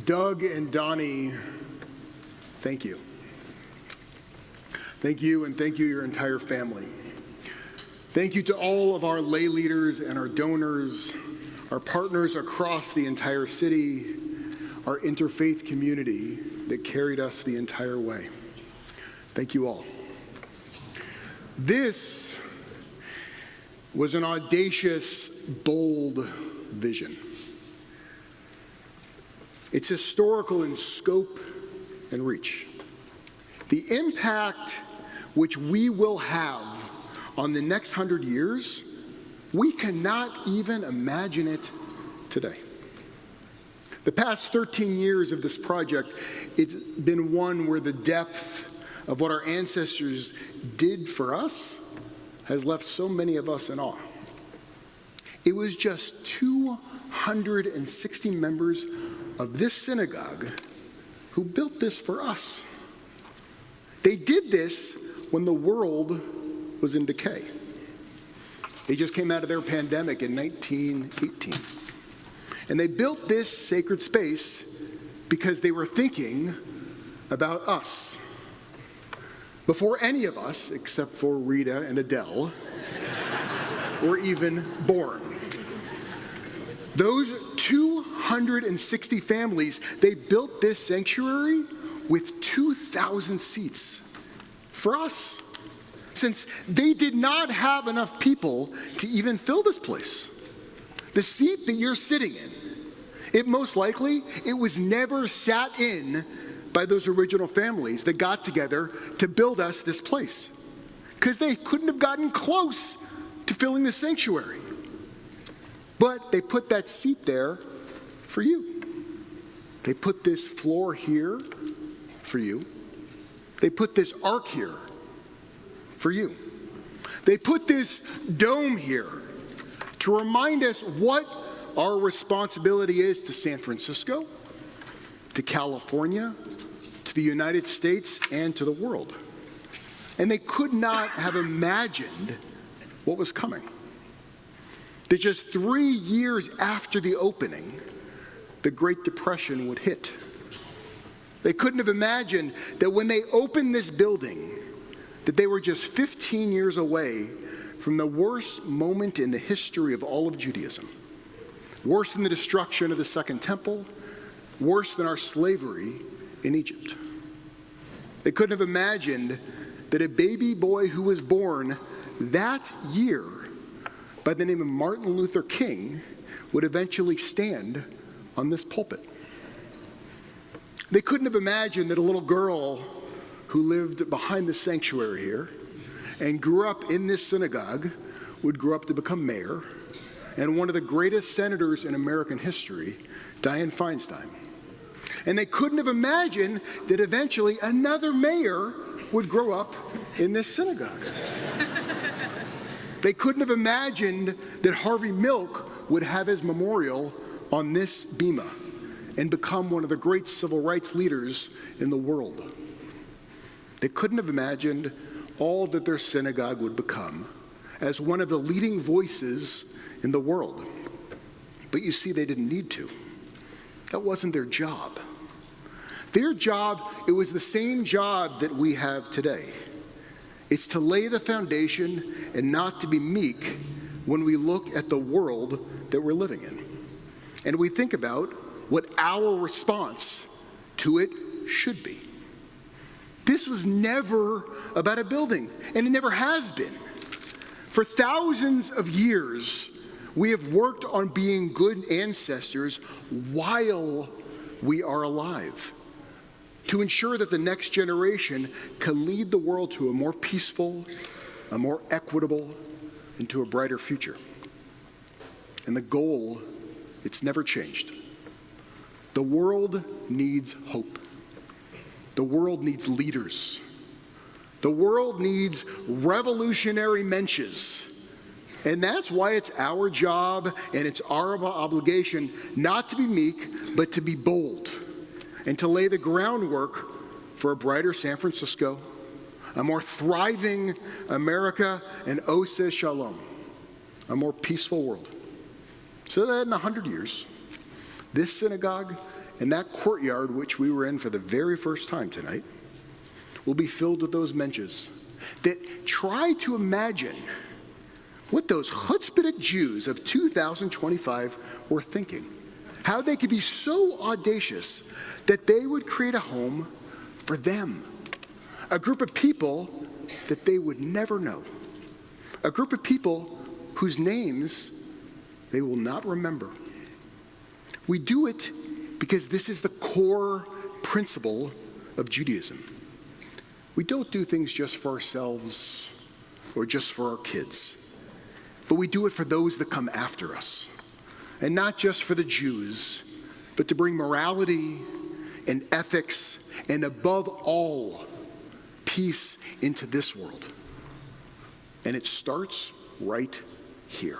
Doug and Donnie, thank you. Thank you, and thank you, your entire family. Thank you to all of our lay leaders and our donors, our partners across the entire city, our interfaith community that carried us the entire way. Thank you all. This was an audacious, bold vision. It's historical in scope and reach. The impact which we will have on the next 100 years, we cannot even imagine it today. The past 13 years of this project, it's been one where the depth of what our ancestors did for us has left so many of us in awe. It was just 260 members of this synagogue who built this for us. They did this when the world was in decay. They just came out of their pandemic in 1918. And they built this sacred space because they were thinking about us. Before any of us, except for Rita and Adele, were even born. Those 260 families, they built this sanctuary with 2,000 seats for us, since they did not have enough people to even fill this place. The seat that you're sitting in, it most likely, it was never sat in by those original families that got together to build us this place, because they couldn't have gotten close to filling the sanctuary. But they put that seat there for you. They put this floor here for you. They put this ark here for you. They put this dome here to remind us what our responsibility is to San Francisco, to California, to the United States, and to the world. And they could not have imagined what was coming. That just 3 years after the opening, the Great Depression would hit. They couldn't have imagined that when they opened this building, that they were just 15 years away from the worst moment in the history of all of Judaism. Worse than the destruction of the Second Temple, worse than our slavery in Egypt. They couldn't have imagined that a baby boy who was born that year by the name of Martin Luther King would eventually stand on this pulpit. They couldn't have imagined that a little girl who lived behind the sanctuary here and grew up in this synagogue would grow up to become mayor and one of the greatest senators in American history, Dianne Feinstein. And they couldn't have imagined that eventually another mayor would grow up in this synagogue. They couldn't have imagined that Harvey Milk would have his memorial on this bima and become one of the great civil rights leaders in the world. They couldn't have imagined all that their synagogue would become as one of the leading voices in the world. But you see, they didn't need to. That wasn't their job. Their job, it was the same job that we have today. It's to lay the foundation and not to be meek when we look at the world that we're living in. And we think about what our response to it should be. This was never about a building, and it never has been. For thousands of years, we have worked on being good ancestors while we are alive, to ensure that the next generation can lead the world to a more peaceful, a more equitable, and to a brighter future. And the goal, it's never changed. The world needs hope. The world needs leaders. The world needs revolutionary mensches. And that's why it's our job and it's our obligation not to be meek, but to be bold and to lay the groundwork for a brighter San Francisco, a more thriving America, and Oseh Shalom, a more peaceful world. So that in 100 years, this synagogue and that courtyard, which we were in for the very first time tonight, will be filled with those mensches that try to imagine what those chutzpahdik Jews of 2025 were thinking. How they could be so audacious that they would create a home for them. A group of people that they would never know. A group of people whose names they will not remember. We do it because this is the core principle of Judaism. We don't do things just for ourselves or just for our kids, but we do it for those that come after us. And not just for the Jews, but to bring morality and ethics and above all, peace into this world. And it starts right here.